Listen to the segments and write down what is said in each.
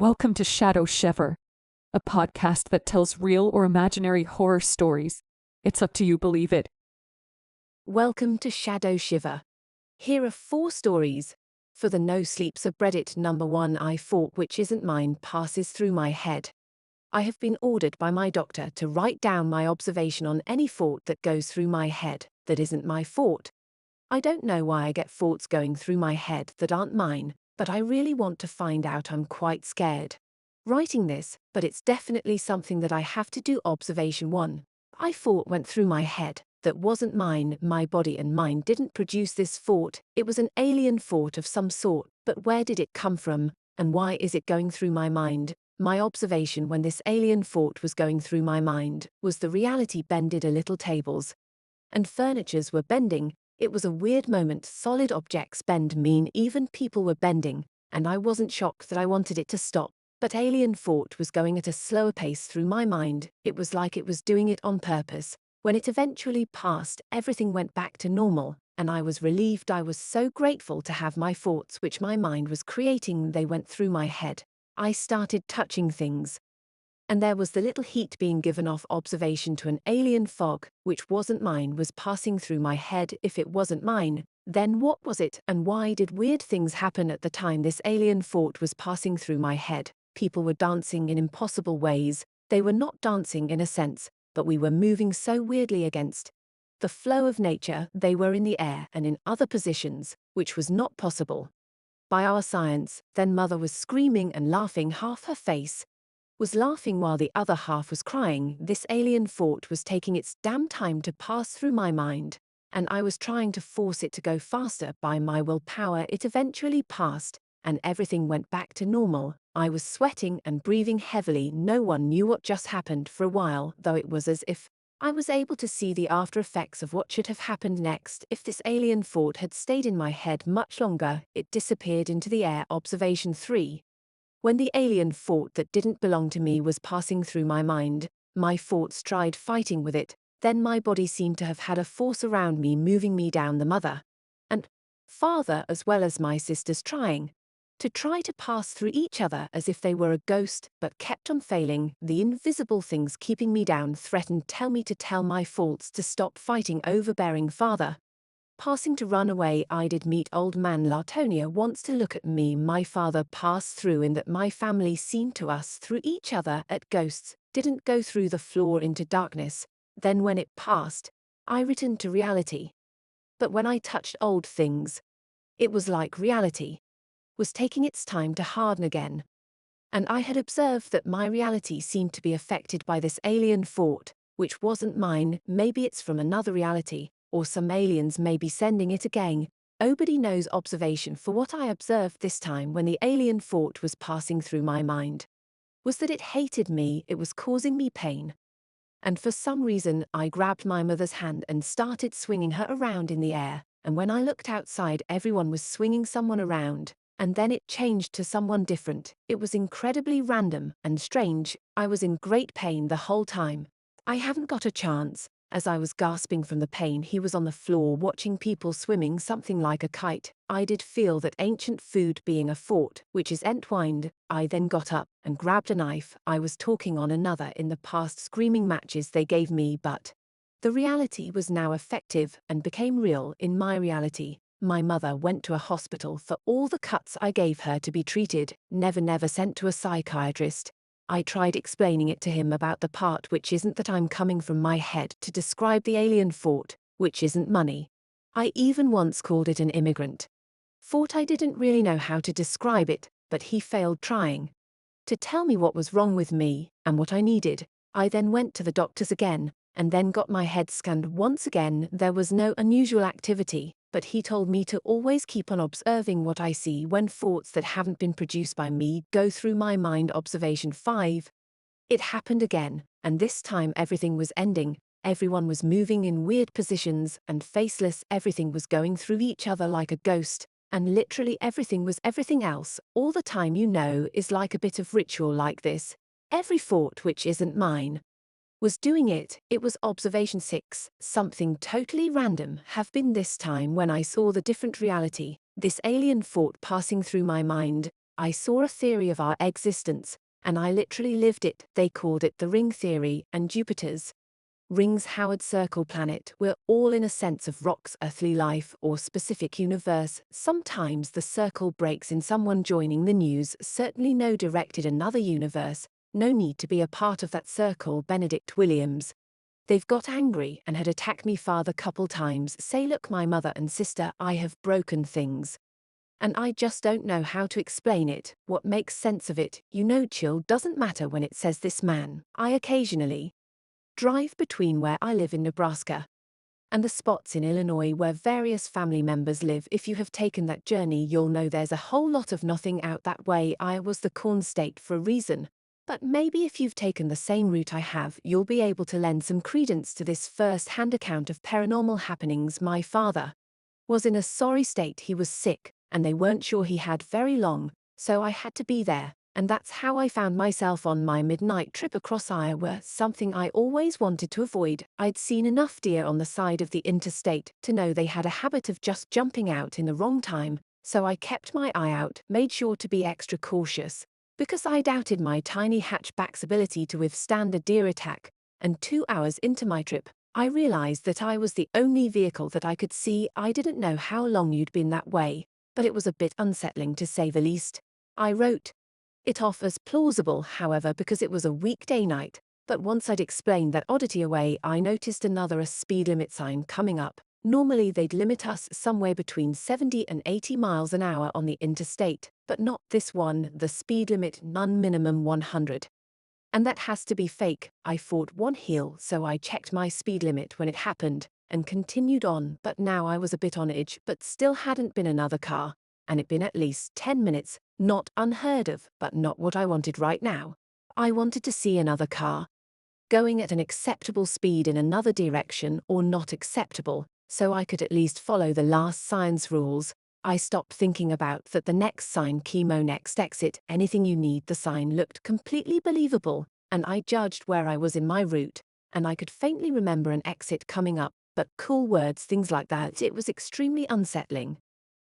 Welcome to Shiver, a podcast that tells real or imaginary horror stories. It's up to you, believe it. Welcome to Shiver. Here are 4 stories. For the no sleep subreddit. Number 1, I thought which isn't mine passes through my head. I have been ordered by my doctor to write down my observation on any thought that goes through my head that isn't my thought. I don't know why I get thoughts going through my head that aren't mine, but I really want to find out. I'm quite scared writing this, but it's definitely something that I have to do. Observation 1. I thought went through my head that wasn't mine. My body and mind didn't produce this thought. It was an alien thought of some sort, but where did it come from, and why is it going through my mind? My observation when this alien thought was going through my mind was the reality bended a little. Tables and furnitures were bending. It was a weird moment. Solid objects bend mean even people were bending, and I wasn't shocked that I wanted it to stop. But alien thought was going at a slower pace through my mind. It was like it was doing it on purpose. When it eventually passed, everything went back to normal, and I was relieved. I was so grateful to have my thoughts which my mind was creating. They went through my head. I started touching things, and there was the little heat being given off. Observation to an alien fog, which wasn't mine, was passing through my head. If it wasn't mine, then what was it, and why did weird things happen at the time this alien thought was passing through my head? People were dancing in impossible ways. They were not dancing in a sense, but we were moving so weirdly against the flow of nature. They were in the air and in other positions, which was not possible by our science. Then mother was screaming and laughing. Half her face was laughing while the other half was crying. This alien thought was taking its damn time to pass through my mind, and I was trying to force it to go faster by my willpower. It eventually passed, and everything went back to normal. I was sweating and breathing heavily. No one knew what just happened for a while, though it was as if I was able to see the after effects of what should have happened next. If this alien thought had stayed in my head much longer, it disappeared into the air. Observation 3. When the alien thought that didn't belong to me was passing through my mind, my thoughts tried fighting with it. Then my body seemed to have had a force around me moving me down. The mother and father, as well as my sisters, trying to pass through each other as if they were a ghost, but kept on failing. The invisible things keeping me down threatened tell me to tell my thoughts to stop fighting. Overbearing father passing to run away. I did meet old man Latonia wants to look at me. My father passed through in that my family seemed to us through each other at ghosts, didn't go through the floor into darkness. Then when it passed, I returned to reality. But when I touched old things, it was like reality was taking its time to harden again. And I had observed that my reality seemed to be affected by this alien thought, which wasn't mine. Maybe it's from another reality, or some aliens may be sending it again. Nobody knows. Observation for what I observed this time when the alien thought was passing through my mind was that it hated me. It was causing me pain. And for some reason, I grabbed my mother's hand and started swinging her around in the air. And when I looked outside, everyone was swinging someone around. And then it changed to someone different. It was incredibly random and strange. I was in great pain the whole time. I haven't got a chance. As I was gasping from the pain, he was on the floor watching people swimming something like a kite. I did feel that ancient food being a thought, which is entwined. I then got up and grabbed a knife. I was talking on another in the past screaming matches they gave me, but the reality was now effective and became real in my reality. My mother went to a hospital for all the cuts I gave her to be treated, never sent to a psychiatrist. I tried explaining it to him about the part which isn't that I'm coming from my head to describe the alien thought, which isn't money. I even once called it an immigrant thought. I didn't really know how to describe it, but he failed trying to tell me what was wrong with me and what I needed. I then went to the doctors again, and then got my head scanned once again. There was no unusual activity, but he told me to always keep on observing what I see when thoughts that haven't been produced by me go through my mind. Observation 5. It happened again, and this time everything was ending. Everyone was moving in weird positions and faceless. Everything was going through each other like a ghost, and literally everything was everything else. All the time, is like a bit of ritual like this. Every thought which isn't mine was doing it. It was observation 6. Something totally random have been this time when I saw the different reality, this alien thought passing through my mind. I saw a theory of our existence, and I literally lived it. They called it the ring theory, and Jupiter's rings Howard Circle planet. We're all in a sense of rock's earthly life or specific universe. Sometimes the circle breaks in someone joining the news, certainly no directed another universe. No need to be a part of that circle. Benedict Williams. They've got angry and had attacked me father couple times. Say look, my mother and sister, I have broken things. And I just don't know how to explain it, what makes sense of it. Chill doesn't matter when it says this man. I occasionally drive between where I live in Nebraska and the spots in Illinois where various family members live. If you have taken that journey, you'll know there's a whole lot of nothing out that way. Iowa's the corn state for a reason. But maybe if you've taken the same route I have, you'll be able to lend some credence to this first-hand account of paranormal happenings. My father was in a sorry state. He was sick, and they weren't sure he had very long, so I had to be there. And that's how I found myself on my midnight trip across Iowa, something I always wanted to avoid. I'd seen enough deer on the side of the interstate to know they had a habit of just jumping out in the wrong time, so I kept my eye out, made sure to be extra cautious, because I doubted my tiny hatchback's ability to withstand a deer attack. And 2 hours into my trip, I realized that I was the only vehicle that I could see. I didn't know how long you'd been that way, but it was a bit unsettling to say the least. I wrote it off as plausible, however, because it was a weekday night, but once I'd explained that oddity away, I noticed another speed limit sign coming up. Normally they'd limit us somewhere between 70 and 80 miles an hour on the interstate, but not this one. The speed limit, none, minimum 100. And that has to be fake. I fought one heel, so I checked my speed limit when it happened, and continued on. But now I was a bit on edge, but still hadn't been another car, and it'd been at least 10 minutes. Not unheard of, but not what I wanted right now. I wanted to see another car going at an acceptable speed in another direction, or not acceptable, so I could at least follow the last sign's rules. I stopped thinking about that. The next sign, chemo next exit, anything you need. The sign looked completely believable, and I judged where I was in my route, and I could faintly remember an exit coming up, but cool words, things like that. It was extremely unsettling.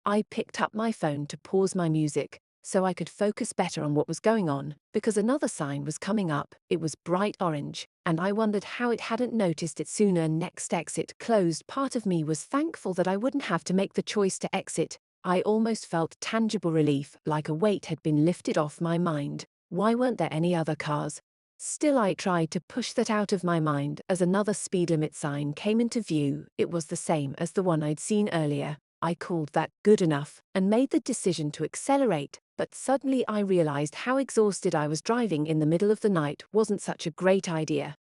I picked up my phone to pause my music, so I could focus better on what was going on, because another sign was coming up. It was bright orange, and I wondered how it hadn't noticed it sooner. Next exit closed. Part of me was thankful that I wouldn't have to make the choice to exit. I almost felt tangible relief, like a weight had been lifted off my mind. Why weren't there any other cars? Still, I tried to push that out of my mind as another speed limit sign came into view. It was the same as the one I'd seen earlier. I called that good enough and made the decision to accelerate, but suddenly I realized how exhausted I was. Driving in the middle of the night wasn't such a great idea.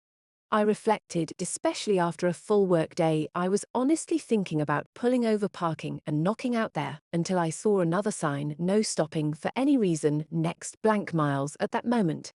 I reflected, especially after a full workday. I was honestly thinking about pulling over, parking, and knocking out there, until I saw another sign, no stopping for any reason, next blank miles. At that moment,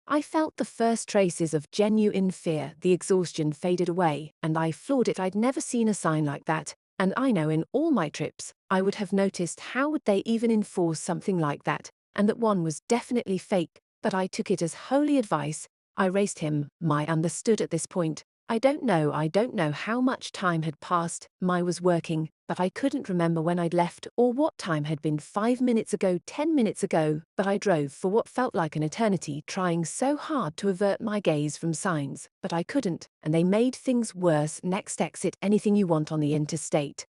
I felt the first traces of genuine fear. The exhaustion faded away, and I floored it. I'd never seen a sign like that. And I know in all my trips, I would have noticed. How would they even enforce something like that? And that one was definitely fake, but I took it as holy advice. I raced him. I understood at this point. I don't know how much time had passed. I was working, but I couldn't remember when I'd left or what time had been. 5 minutes ago, 10 minutes ago, but I drove for what felt like an eternity, trying so hard to avert my gaze from signs, but I couldn't, and they made things worse. Next exit, anything you want on the interstate.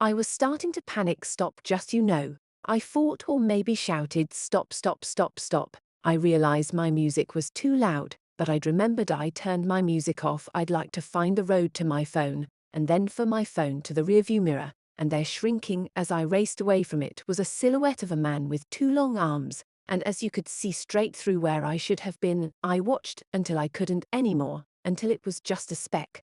I was starting to panic. Stop, just I fought, or maybe shouted, stop, stop, stop, stop. I realized my music was too loud, but I'd remembered I turned my music off. I'd like to find the road to my phone, and then for my phone to the rearview mirror, and there, shrinking as I raced away from it, was a silhouette of a man with 2 long arms, and as you could see straight through where I should have been. I watched until I couldn't anymore, until it was just a speck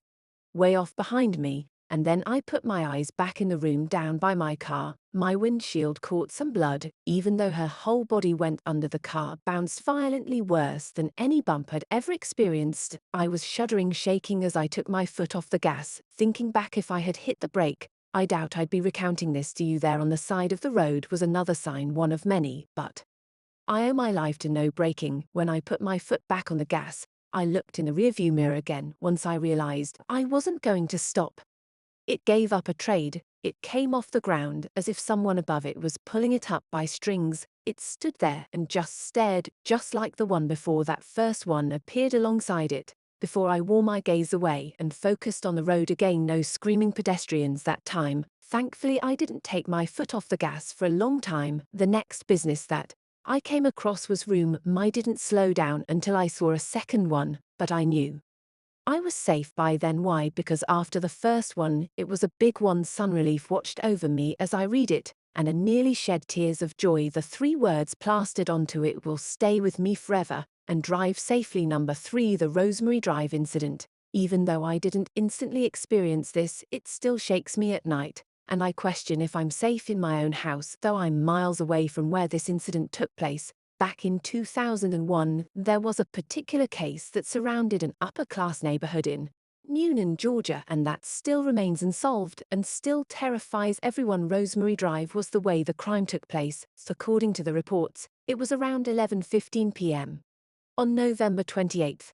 way off behind me, and then I put my eyes back in the room down by my car. My windshield caught some blood, even though her whole body went under the car, bounced violently, worse than any bump I'd ever experienced. I was shuddering, shaking as I took my foot off the gas, thinking back. If I had hit the brake, I doubt I'd be recounting this to you. There on the side of the road was another sign, one of many, but I owe my life to no braking. When I put my foot back on the gas, I looked in the rearview mirror again. Once I realized I wasn't going to stop, it gave up a trade. It came off the ground as if someone above it was pulling it up by strings. It stood there and just stared, just like the one before that first one appeared alongside it. Before I wore my gaze away and focused on the road again, no screaming pedestrians that time. Thankfully, I didn't take my foot off the gas for a long time. The next business that I came across was room. I didn't slow down until I saw a second one, but I knew I was safe by then. Why? Because after the first one, it was a big one. Sun relief watched over me as I read it, and I nearly shed tears of joy. The 3 words plastered onto it will stay with me forever, and drive safely. Number 3, the Rosemary Drive incident. Even though I didn't instantly experience this, it still shakes me at night, and I question if I'm safe in my own house, though I'm miles away from where this incident took place. Back in 2001, there was a particular case that surrounded an upper-class neighborhood in Newnan, Georgia, and that still remains unsolved and still terrifies everyone. Rosemary Drive was the way the crime took place. According to the reports, it was around 11:15 p.m. on November 28th,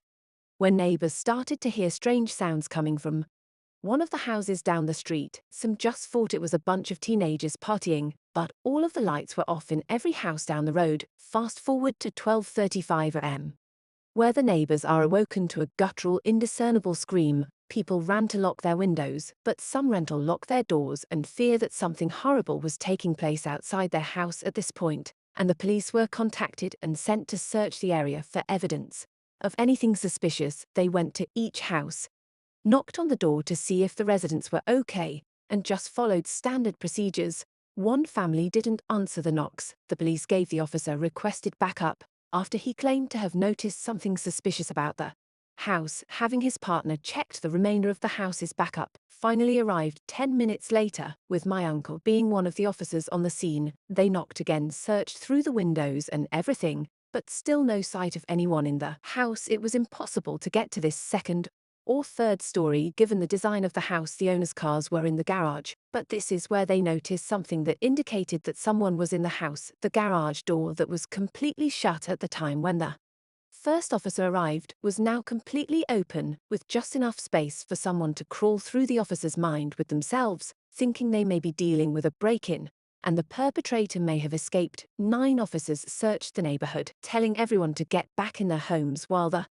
when neighbors started to hear strange sounds coming from one of the houses down the street. Some just thought it was a bunch of teenagers partying, but all of the lights were off in every house down the road. Fast forward to 12:35 a.m., where the neighbors are awoken to a guttural, indiscernible scream. People ran to lock their windows, but some rental locked their doors and fear that something horrible was taking place outside their house at this point, and the police were contacted and sent to search the area for evidence of anything suspicious. They went to each house, knocked on the door to see if the residents were okay, and just followed standard procedures. One family didn't answer the knocks. The police gave the officer requested backup after he claimed to have noticed something suspicious about the house. Having his partner checked, the remainder of the house's backup finally arrived 10 minutes later, with my uncle being one of the officers on the scene. They knocked again, searched through the windows and everything, but still no sight of anyone in the house. It was impossible to get to this second or third story given the design of the house. The owner's cars were in the garage, but this is where they noticed something that indicated that someone was in the house. The garage door that was completely shut at the time when the first officer arrived was now completely open, with just enough space for someone to crawl through. The officer's mind with themselves, thinking they may be dealing with a break-in, and the perpetrator may have escaped. 9 officers searched the neighborhood, telling everyone to get back in their homes, while the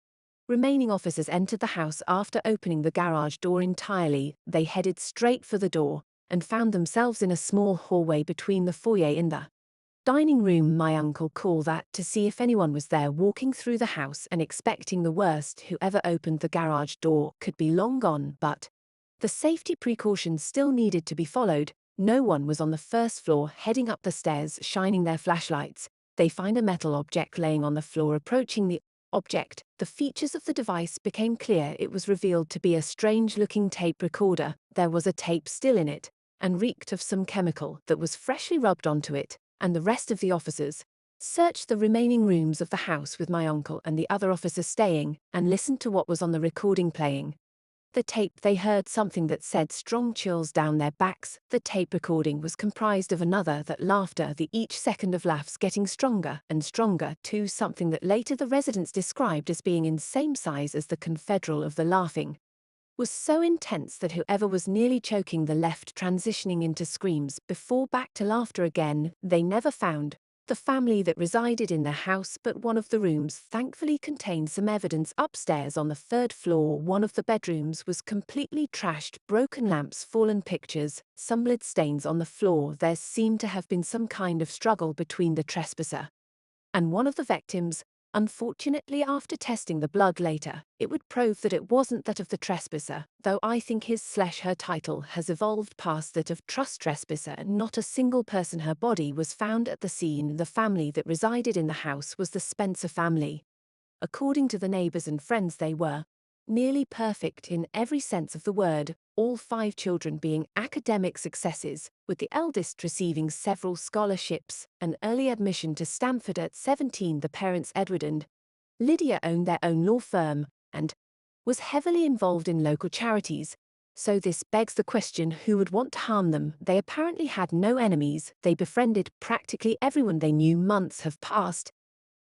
remaining officers entered the house. After opening the garage door entirely, they headed straight for the door and found themselves in a small hallway between the foyer and the dining room. My uncle called that to see if anyone was there, walking through the house and expecting the worst. Whoever opened the garage door could be long gone, but the safety precautions still needed to be followed. No one was on the first floor. Heading up the stairs, shining their flashlights, they find a metal object laying on the floor. Approaching the object, the features of the device became clear. It was revealed to be a strange-looking tape recorder. There was a tape still in it, and reeked of some chemical that was freshly rubbed onto it. And the rest of the officers searched the remaining rooms of the house, with my uncle and the other officers staying, and listened to what was on the recording playing. The tape, they heard something that said strong chills down their backs. The tape recording was comprised of another that laughter, the each second of laughs getting stronger and stronger, to something that later the residents described as being in same size as the confederal of the laughing was so intense that whoever was nearly choking the left, transitioning into screams before back to laughter again. They never found the family that resided in the house, but one of the rooms thankfully contained some evidence. Upstairs on the 3rd floor, one of the bedrooms was completely trashed, broken lamps, fallen pictures, some blood stains on the floor. There seemed to have been some kind of struggle between the trespasser and one of the victims. Unfortunately, after testing the blood later, it would prove that it wasn't that of the trespasser, though I think his/her title has evolved past that of trust trespasser. Not a single person. Her body was found at the scene. The family that resided in the house was the Spencer family. According to the neighbors and friends, they were nearly perfect in every sense of the word, all 5 children being academic successes, with the eldest receiving several scholarships, an early admission to Stanford at 17. The parents, Edward and Lydia, owned their own law firm and was heavily involved in local charities. So this begs the question, who would want to harm them? They apparently had no enemies. They befriended practically everyone they knew. Months have passed,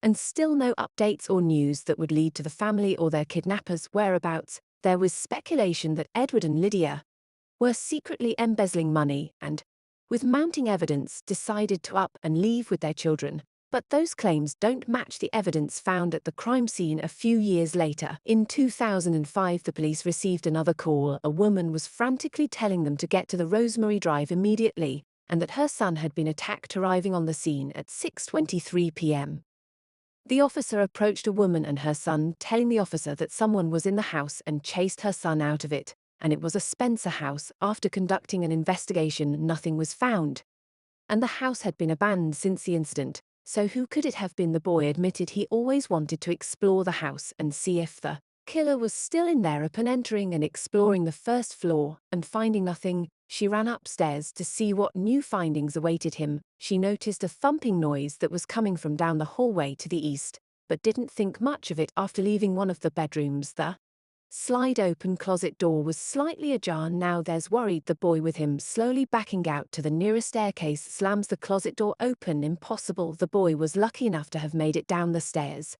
and still no updates or news that would lead to the family or their kidnappers' whereabouts. There was speculation that Edward and Lydia were secretly embezzling money and, with mounting evidence, decided to up and leave with their children. But those claims don't match the evidence found at the crime scene a few years later. In 2005, the police received another call. A woman was frantically telling them to get to the Rosemary Drive immediately, and that her son had been attacked, arriving on the scene at 6:23 p.m. The officer approached a woman and her son, telling the officer that someone was in the house and chased her son out of it, and it was a Spencer house. After conducting an investigation, nothing was found, and the house had been abandoned since the incident. So who could it have been? The boy admitted he always wanted to explore the house and see if the killer was still in there. Upon entering and exploring the first floor and finding nothing, she ran upstairs to see what new findings awaited him. She noticed a thumping noise that was coming from down the hallway to the east, but didn't think much of it. After leaving one of the bedrooms, the slide-open closet door was slightly ajar. Now there's worried. The boy, with him slowly backing out to the nearest staircase, slams the closet door open. Impossible. The boy was lucky enough to have made it down the stairs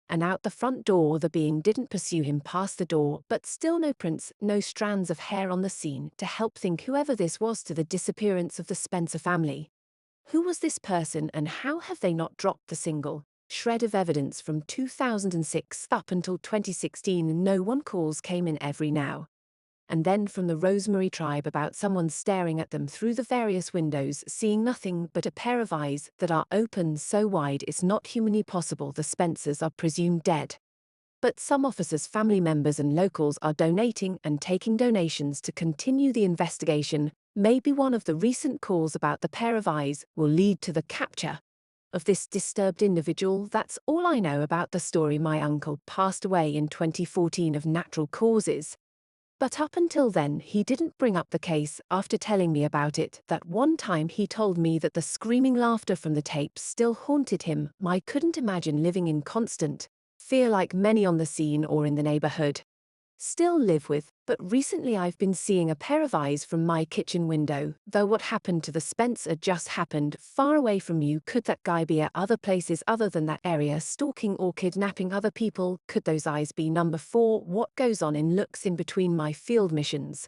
and out the front door. The being didn't pursue him past the door, but still no prints, no strands of hair on the scene to help think whoever this was to the disappearance of the Spencer family. Who was this person, and how have they not dropped the single shred of evidence from 2006 up until 2016? No one calls came in every now and then from the Rosemary tribe about someone staring at them through the various windows, seeing nothing but a pair of eyes that are open so wide it's not humanly possible. The Spencers are presumed dead, but some officers, family members and locals are donating and taking donations to continue the investigation. Maybe one of the recent calls about the pair of eyes will lead to the capture of this disturbed individual. That's all I know about the story. My uncle passed away in 2014 of natural causes, but up until then he didn't bring up the case. After telling me about it that one time, he told me that the screaming laughter from the tapes still haunted him. I couldn't imagine living in constant fear like many on the scene or in the neighborhood still live with. But recently I've been seeing a pair of eyes from my kitchen window. Though what happened to the Spencer just happened far away from you. Could that guy be at other places other than that area, stalking or kidnapping other people? Could those eyes be number 4? What goes on in looks in between my field missions?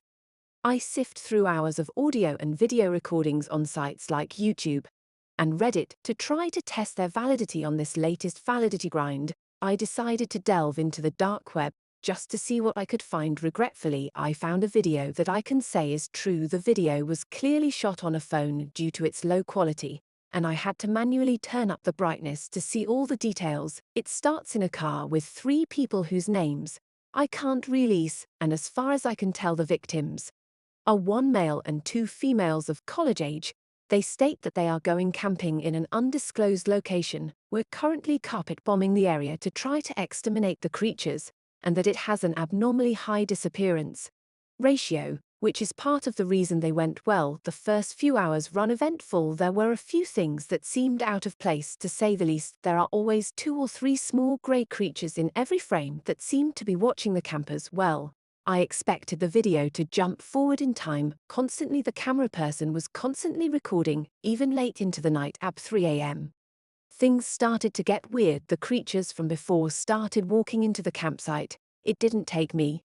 I sift through hours of audio and video recordings on sites like YouTube and Reddit to try to test their validity. On this latest validity grind, I decided to delve into the dark web just to see what I could find. Regretfully, I found a video that I can say is true. The video was clearly shot on a phone due to its low quality, and I had to manually turn up the brightness to see all the details. It starts in a car with 3 people whose names I can't release, and as far as I can tell, the victims are 1 male and 2 females of college age. They state that they are going camping in an undisclosed location. We're currently carpet bombing the area to try to exterminate the creatures, and that it has an abnormally high disappearance ratio, which is part of the reason they went well. The first few hours run eventful. There were a few things that seemed out of place, to say the least. There are always 2 or 3 small grey creatures in every frame that seemed to be watching the campers. Well, I expected the video to jump forward in time. Constantly the camera person was constantly recording, even late into the night at 3 a.m. Things started to get weird. The creatures from before started walking into the campsite. It didn't take me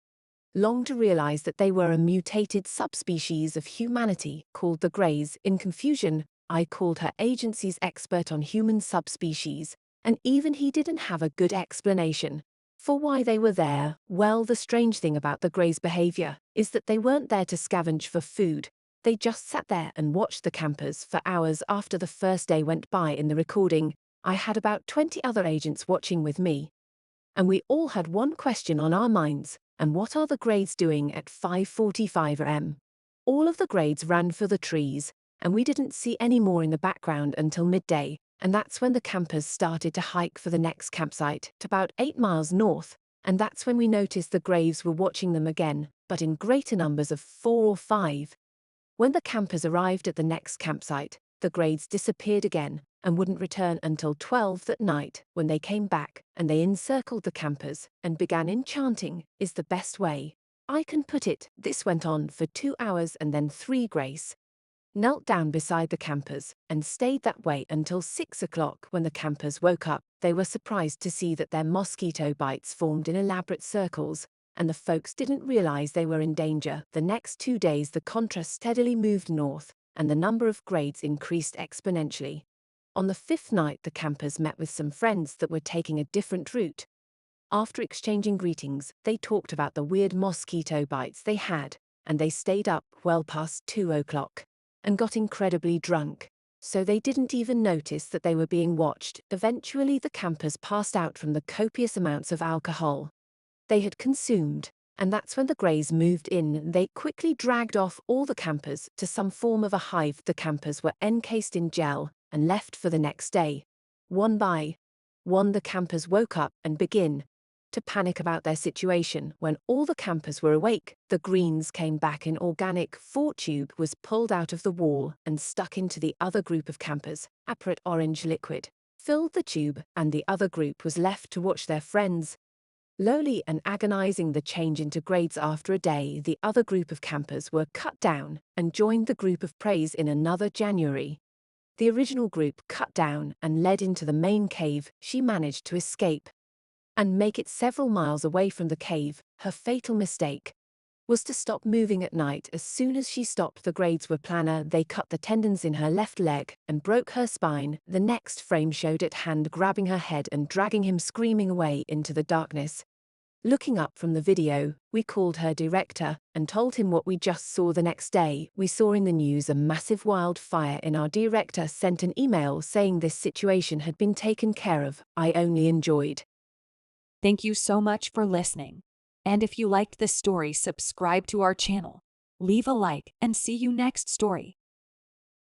long to realize that they were a mutated subspecies of humanity called the Greys. In confusion, I called her agency's expert on human subspecies, and even he didn't have a good explanation for why they were there. Well, the strange thing about the Greys' behavior is that they weren't there to scavenge for food. They just sat there and watched the campers for hours. After the first day went by in the recording, I had about 20 other agents watching with me, and we all had one question on our minds: and what are the Greys doing at 5:45 am? All of the Greys ran for the trees, and we didn't see any more in the background until midday, and that's when the campers started to hike for the next campsite, to about 8 miles north, and that's when we noticed the Greys were watching them again, but in greater numbers of 4 or 5. When the campers arrived at the next campsite, the Greys disappeared again and wouldn't return until 12 that night. When they came back, and they encircled the campers and began enchanting, is the best way I can put it. This went on for 2 hours, and then 3 Greys knelt down beside the campers and stayed that way until 6 o'clock. When the campers woke up, they were surprised to see that their mosquito bites formed in elaborate circles, and the folks didn't realize they were in danger. The next 2 days, the contrast steadily moved north, and the number of grades increased exponentially. On the 5th night, the campers met with some friends that were taking a different route. After exchanging greetings, they talked about the weird mosquito bites they had, and they stayed up well past 2 o'clock and got incredibly drunk. So they didn't even notice that they were being watched. Eventually, the campers passed out from the copious amounts of alcohol they had consumed, and that's when the Greys moved in. They quickly dragged off all the campers to some form of a hive. The campers were encased in gel and left for the next day. One by one, the campers woke up and began to panic about their situation. When all the campers were awake, the greens came back. An organic fort tube was pulled out of the wall and stuck into the other group of campers. Apparent orange liquid filled the tube, and the other group was left to watch their friends slowly and agonizing the change into grades. After a day, the other group of campers were cut down and joined the group of preys in another January. The original group cut down and led into the main cave. She managed to escape and make it several miles away from the cave. Her fatal mistake was to stop moving at night. As soon as she stopped, the grades were planar. They cut the tendons in her left leg and broke her spine. The next frame showed it hand grabbing her head and dragging him screaming away into the darkness. Looking up from the video, we called her director and told him what we just saw. The next day, we saw in the news a massive wildfire, and our director sent an email saying this situation had been taken care of. I only enjoyed. Thank you so much for listening. And if you liked this story, subscribe to our channel, leave a like, and see you next story.